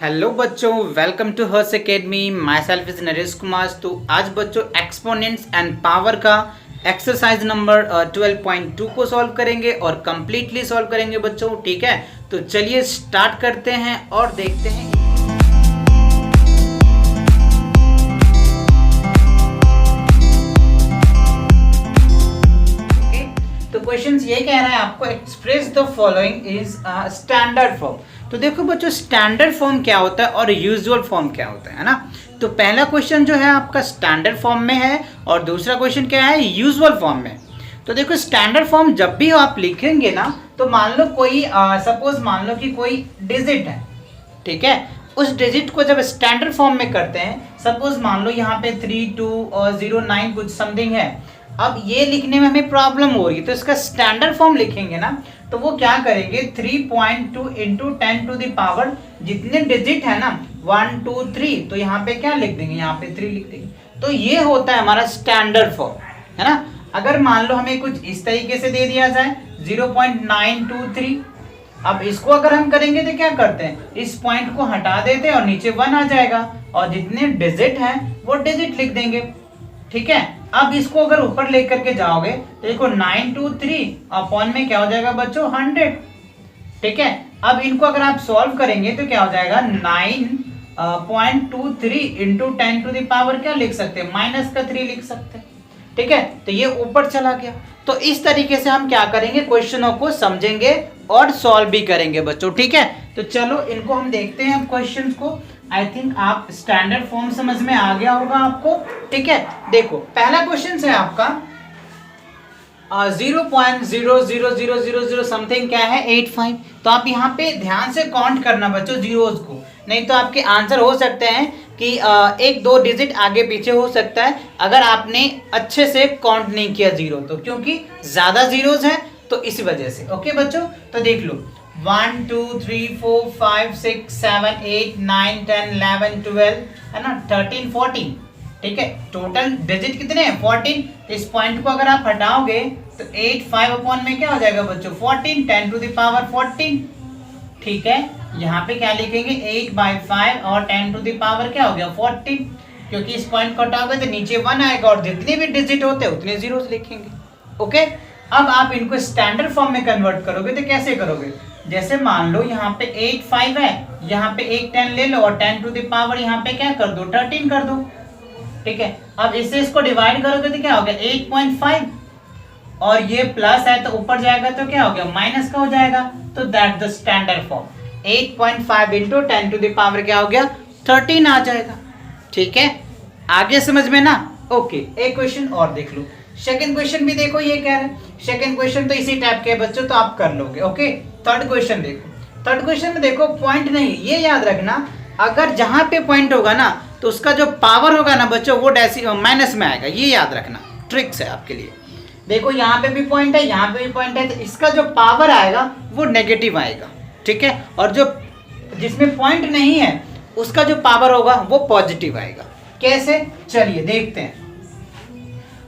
Hello बच्चों, welcome to हर्स academy. Myself is Naresh Kumar. तो आज बच्चों एक्सपोनेंट्स एंड पावर का एक्सरसाइज नंबर 12.2 को सॉल्व करेंगे और कंप्लीटली सॉल्व करेंगे बच्चों। ठीक है, तो चलिए स्टार्ट करते हैं और देखते हैं। तो क्वेश्चन ये कह रहा है आपको express the following is standard form. तो देखो बच्चों, स्टैंडर्ड फॉर्म क्या होता है और यूजुअल फॉर्म क्या होता है ना। तो पहला क्वेश्चन जो है आपका स्टैंडर्ड फॉर्म में है और दूसरा क्वेश्चन क्या है, यूजुअल फॉर्म में। तो देखो स्टैंडर्ड फॉर्म जब भी आप लिखेंगे ना, तो मान लो कोई सपोज मान लो कि कोई डिजिट है, ठीक है। उस डिजिट को जब स्टैंडर्ड फॉर्म में करते हैं, सपोज मान लो यहाँ पे 3, 2 और 0, 9 कुछ समथिंग है। अब ये लिखने में हमें प्रॉब्लम हो रही है, तो इसका स्टैंडर्ड फॉर्म लिखेंगे ना, तो वो क्या करेंगे 3.2 इंटू 10 टू द पावर जितने डिजिट है ना 1, 2, 3, तो यहाँ पे क्या लिख देंगे, यहाँ पे 3 लिख देंगे। तो ये होता है हमारा स्टैंडर्ड फॉर्म, है ना। अगर मान लो हमें कुछ इस तरीके से दे दिया जाए 0.923, अब इसको अगर हम करेंगे तो क्या करते हैं, इस पॉइंट को हटा देते हैं और नीचे 1 आ जाएगा और जितने डिजिट हैं वो डिजिट लिख देंगे, ठीक है। अब इसको अगर ऊपर लेकर के जाओगे तो देखो 923 अपॉन में क्या हो जाएगा बच्चों 100, ठीक है। अब इनको अगर आप सॉल्व करेंगे तो क्या हो जाएगा 9.23 इंटू 10 टू द पावर क्या लिख सकते हैं, -3 लिख सकते हैं, ठीक है। तो ये ऊपर चला गया। तो इस तरीके से हम क्या करेंगे, क्वेश्चनों को समझेंगे और सॉल्व भी करेंगे बच्चों, ठीक है। तो चलो इनको हम देखते हैं क्वेश्चंस को। आई थिंक आप स्टैंडर्ड फॉर्म समझ में आ गया होगा आपको, ठीक है। देखो पहला क्वेश्चन है आपका 0.00000 समथिंग क्या है 85। तो आप यहाँ पे ध्यान से काउंट करना बच्चों जीरोस को, नहीं तो आपके आंसर हो सकते हैं कि 1-2 डिजिट आगे पीछे हो सकता है अगर आपने अच्छे से काउंट नहीं किया जीरो, तो क्योंकि ज्यादा जीरोस हैं तो इसी वजह से। ओके बच्चों, तो देख लो 1, 2, 3, 4, 5, 6, 7, 8, 9, 10, 11, 12 है ना, 13, 14, ठीक है। टोटल डिजिट कितने हैं 14। इस पॉइंट को अगर आप हटाओगे तो 8, 5 अपॉन में क्या हो जाएगा बच्चों 14, 10 टू द पावर 14, ठीक है। यहाँ पे क्या लिखेंगे 8/5 और 10 टू द पावर क्या हो गया 14, क्योंकि इस पॉइंट को हटाओगे तो नीचे 1 आएगा और जितने भी डिजिट होते हैं उतने जीरोस लिखेंगे। ओके, अब आप इनको स्टैंडर्ड फॉर्म में कन्वर्ट करोगे तो कैसे करोगे, जैसे मान लो यहाँ पे 8, 5 है, यहाँ पे एक 10 ले लो और 10 टू द पावर यहाँ पे क्या कर दो 13 कर दो, ठीक है। अब इससे इसको डिवाइड करोगे तो क्या हो गया 8.5 और ये प्लस है तो ऊपर जाएगा तो क्या हो गया माइनस का हो जाएगा। तो that the standard form 8.5 into 10 to the power क्या हो गया 13 आ जाएगा, ठीक है। आगे समझ में ना। ओके, एक क्वेश्चन और देख लो। सेकंड क्वेश्चन भी देखो, ये क्या है, सेकंड क्वेश्चन तो इसी टाइप के है बच्चों, तो आप कर लोगे। ओके, थर्ड क्वेश्चन देखो। थर्ड क्वेश्चन में देखो पॉइंट नहीं, ये याद रखना अगर जहां पे पॉइंट होगा ना तो उसका जो पावर होगा ना बच्चों वो माइनस में आएगा, ये याद रखना, ट्रिक्स है आपके लिए। देखो यहाँ पे भी पॉइंट है, यहाँ पे भी पॉइंट है, तो इसका जो पावर आएगा वो नेगेटिव आएगा, ठीक है। और जो जिसमें पॉइंट नहीं है उसका जो पावर होगा वो पॉजिटिव आएगा। कैसे, चलिए देखते हैं।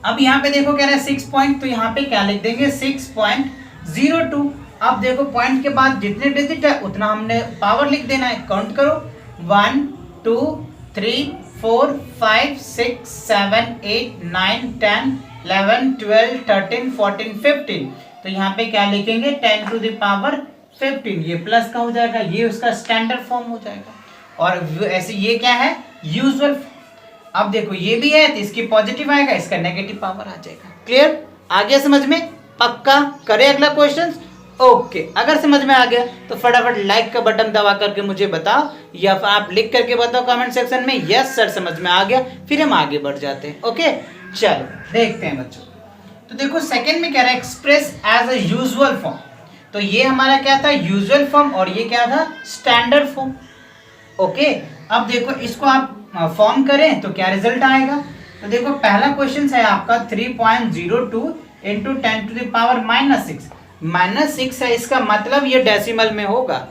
अब यहाँ पे देखो कह रहा है 6 पॉइंट, तो यहाँ पे क्या लिख देंगे 6.02। अब देखो पॉइंट के बाद जितने डिजिट है उतना हमने पावर लिख देना है। काउंट करो 1, 2, 3, 4, 5, 6, 7, 8, 9, 10, 11, 12, 13, 14, 15। तो यहाँ पे क्या लिखेंगे 10 टू द पावर 15, ये प्लस का हो जाएगा, ये उसका स्टैंडर्ड फॉर्म हो जाएगा। और ऐसे ये क्या है यूजुअल। अब देखो ये भी है तो इसकी पॉजिटिव आएगा, इसका नेगेटिव पावर आ जाएगा। क्लियर, आगे समझ में, पक्का। करें अगला क्वेश्चन। ओके, अगर समझ में आ गया तो फटाफट लाइक का बटन दबा करके मुझे बताओ, या फिर आप लिख करके बताओ कमेंट सेक्शन में यस सर समझ में आ गया, फिर हम आगे बढ़ जाते हैं। ओके, चलो देखते हैं बच्चों। तो देखो सेकंड में कह रहा है express as a usual form. तो ये हमारा क्या था यूजुअल फॉर्म और ये क्या था स्टैंडर्ड फॉर्म। ओके, अब देखो इसको आप फॉर्म करें तो क्या रिजल्ट आएगा। तो देखो पहला क्वेश्चन है आपका 3.02 इंटू 10 टू द पावर -6 है, इसका मतलब ये डेसिमल में होगा।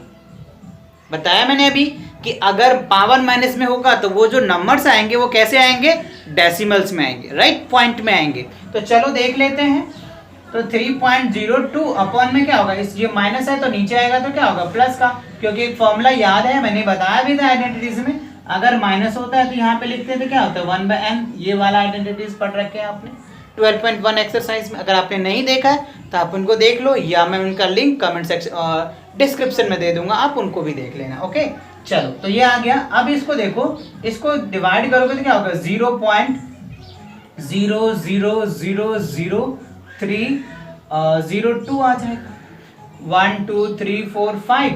बताया मैंने अभी कि अगर पावर माइनस में होगा तो वो जो नंबर्स आएंगे वो कैसे आएंगे, डेसिमल्स में आएंगे, राइट, पॉइंट में आएंगे। तो चलो देख लेते हैं। तो 3.02 अपॉन में क्या होगा, इस ये माइनस है तो नीचे आएगा तो क्या होगा प्लस का, क्योंकि एक फॉर्मूला याद है, मैंने बताया भी था आइडेंटिटीज में, अगर माइनस होता है तो यहाँ पे लिखते हैं तो क्या होता है 1/n, ये वाला आइडेंटिटीज पढ़ रखे हैं आपने 12.1 एक्सरसाइज में। अगर आपने नहीं देखा है तो आप उनको देख लो, या मैं उनका लिंक कमेंट सेक्शन डिस्क्रिप्शन में दे दूंगा, आप उनको भी देख लेना। ओके चलो, तो ये आ गया। अब इसको देखो, इसको डिवाइड करोगे तो क्या होगा 0.0000302 आ जाएगा, 1 2 3 4 5,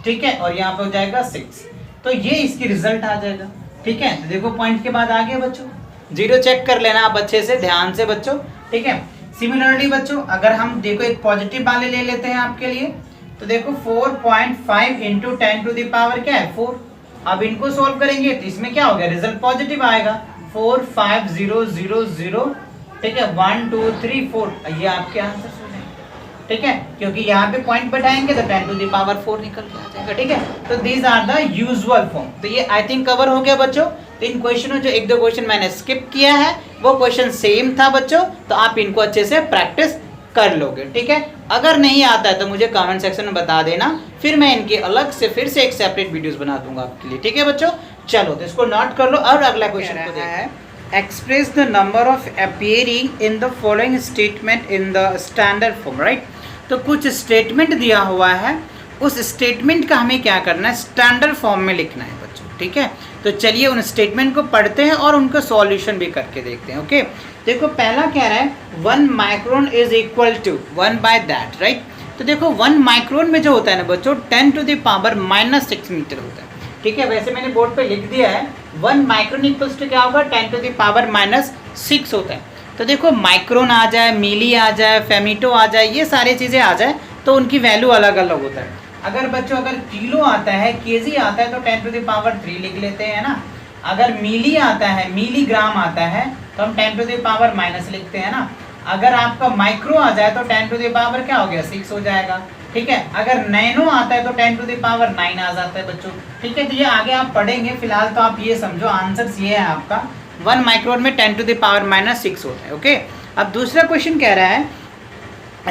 ठीक है, और यहाँ पे हो जाएगा 6, तो ये इसकी रिजल्ट आ जाएगा। ठीक है, तो देखो पॉइंट के बाद आ गया बच्चों, जीरो चेक कर लेना आप अच्छे से ध्यान से बच्चों। ठीक है, सिमिलरली बच्चों अगर हम देखो एक पॉजिटिव वाले ले लेते हैं आपके लिए, तो देखो 4.5 इंटू 10 टू द पावर क्या है 4। अब इनको सोल्व करेंगे तो इसमें क्या हो गया, रिजल्ट पॉजिटिव आएगा 45000, ठीक है, 1 2 3 4, ये आपके आंसर हो जाएंगे। ठीक है, क्योंकि यहाँ पे पॉइंट बढ़ाएंगे तो 10 टू द पावर 4 निकल के आ जाएगा। ठीक है, तो these are the usual form. तो ये आई थिंक कवर हो गया बच्चों। तो इन क्वेश्चनों जो एक दो क्वेश्चन मैंने स्किप किया है वो क्वेश्चन सेम था बच्चों, तो आप इनको अच्छे से प्रैक्टिस कर लोगे। ठीक है, अगर नहीं आता है तो मुझे कमेंट सेक्शन में बता देना, फिर मैं इनके अलग से फिर से एक सेपरेट वीडियोस बना दूंगा आपके लिए। ठीक है बच्चों, चलो तो इसको नोट कर लो और अगला क्वेश्चन को देखते हैं। Express the number of appearing in the following statement in the standard form, right. तो कुछ स्टेटमेंट दिया हुआ है, उस स्टेटमेंट का हमें क्या करना है, स्टैंडर्ड फॉर्म में लिखना है बच्चों। ठीक है, तो चलिए उन स्टेटमेंट को पढ़ते हैं और उनका सॉल्यूशन भी करके देखते हैं। ओके, देखो पहला कह रहा है 1 micron is equal to 1 by that, right. तो देखो 1 माइक्रोन में जो होता है ना बच्चों 10 टू द पावर -6 मीटर होता है। ठीक है, वैसे मैंने बोर्ड पे लिख दिया है 1 माइक्रोन इक्वल्स टू क्या होगा 10 टू द पावर -6 होता है। तो देखो माइक्रोन आ जाए, मिली आ जाए, फेमिटो आ जाए, ये सारी चीज़ें आ जाए तो उनकी वैल्यू अलग अलग होता है। अगर बच्चों अगर किलो आता है, केजी आता है तो 10 टू द पावर 3 लिख लेते हैं ना। अगर मिली आता है, मिलीग्राम आता है तो हम 10 टू द पावर माइनस लिखते हैं ना। अगर आपका माइक्रो आ जाए तो 10 टू द पावर क्या हो गया 6 हो जाएगा। ठीक है, अगर नैनो आता है तो 10 टू द पावर 9 आ जाता है बच्चों। ठीक है, तो ये आगे आप पढ़ेंगे, फिलहाल तो आप ये समझो आंसर ये है आपका 1 माइक्रोन में 10 टू द पावर -6 होता है। ओके, अब दूसरा क्वेश्चन कह रहा है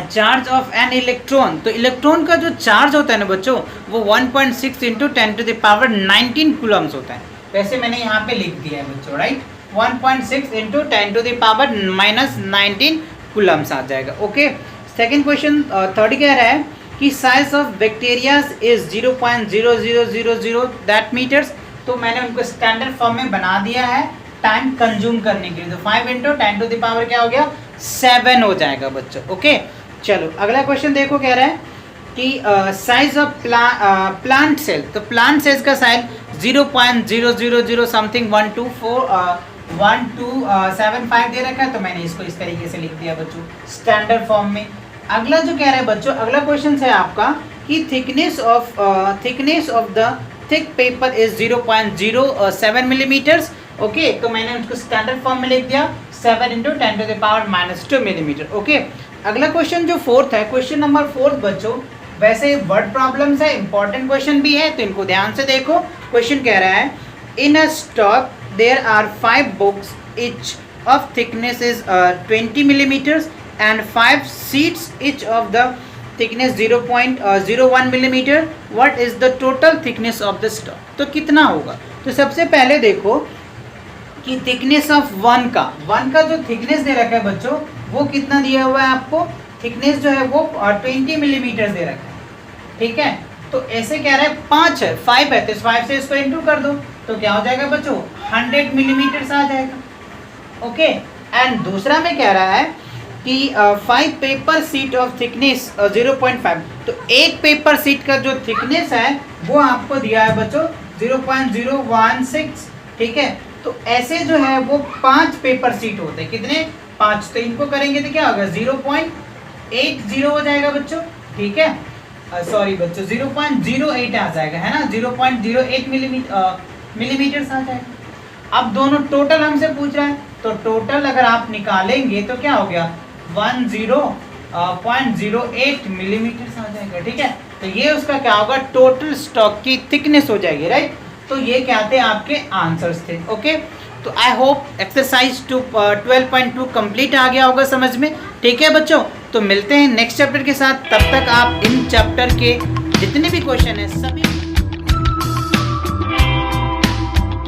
चार्ज ऑफ एन इलेक्ट्रॉन। तो इलेक्ट्रॉन का जो चार्ज होता है ना बच्चों वो 1.6 into 10 to the power 19 coulombs होता है। वैसे मैंने यहाँ पे लिख दिया है बच्चों, right, 1.6 into 10 to the power -19 coulombs आ जाएगा। ओके, सेकेंड क्वेश्चन थर्ड कह रहा है कि size of bacterias is 0.0000 that metres. तो मैंने उनको स्टैंडर्ड फॉर्म में बना दिया है टाइम कंज्यूम करने के लिए, तो 5 इंटू 10 टू द पावर क्या हो गया 7 हो जाएगा बच्चों। ओके, चलो अगला क्वेश्चन देखो, कह रहा है कि साइज ऑफ प्लांट सेल। तो प्लांट सेल्स का साइज 0.000 समथिंग 1275 दे रखा है, तो मैंने इसको इस तरीके से लिख दिया बच्चों स्टैंडर्ड फॉर्म में। अगला जो कह रहा है बच्चों, अगला क्वेश्चन है आपका कि thickness of the thick paper is 0.07 millimetres. Okay, तो मैंने उसको स्टैंडर्ड फॉर्म में लिख दिया 7 into 10 to the power -2 millimetre. Okay, अगला क्वेश्चन जो फोर्थ है, क्वेश्चन नंबर 4 बच्चों, वैसे वर्ड प्रॉब्लम्स है, इंपॉर्टेंट क्वेश्चन भी है, तो इनको ध्यान से देखो। क्वेश्चन कह रहा है in a stack there are 5 books each of thickness is 20 millimetres and 5 sheets each of the thickness 0.01 millimetre. What is the total thickness of the stack. तो कितना होगा, तो सबसे पहले देखो कि थिकनेस ऑफ वन का जो थिकनेस दे रखा है बच्चों वो कितना दिया हुआ है आपको, थिकनेस जो है वो 20 मिलीमीटर दे रखा है। ठीक है, तो ऐसे कह रहा है 5 है, 5 है, तो 5 से इसको इंटू कर दो तो क्या हो जाएगा बच्चों 100 मिलीमीटर आ जाएगा। ओके, एंड दूसरा में कह रहा है कि 5 पेपर सीट ऑफ थिकनेस 0.5। तो एक पेपर सीट का जो थिकनेस है वो आपको दिया है बच्चों 0.016। ठीक है, तो ऐसे जो है वो 5 पेपर सीट होते हैं, कितने 5, तो इनको करेंगे तो क्या होगा 0.80 हो जाएगा बच्चों। ठीक है, सॉरी बच्चों 0.08 आ जाएगा, है ना, 0.08 मिलीमीटर आ जाएगा। अब दोनों टोटल हमसे पूछ रहा है, तो टोटल अगर आप निकालेंगे तो क्या हो गया 10.08 मिलीमीटर आ जाएगा। ठीक है, तो ये उसका क्या होगा टोटल स्टॉक की थिकनेस हो जाएगी, राइट। तो ये क्या थे आपके आंसर्स थे। ओके, तो आई होप एक्सरसाइज 12.2 कंप्लीट आ गया होगा समझ में। ठीक है बच्चों, तो मिलते हैं नेक्स्ट चैप्टर के साथ, तब तक आप इन चैप्टर के जितने भी क्वेश्चन हैं सभी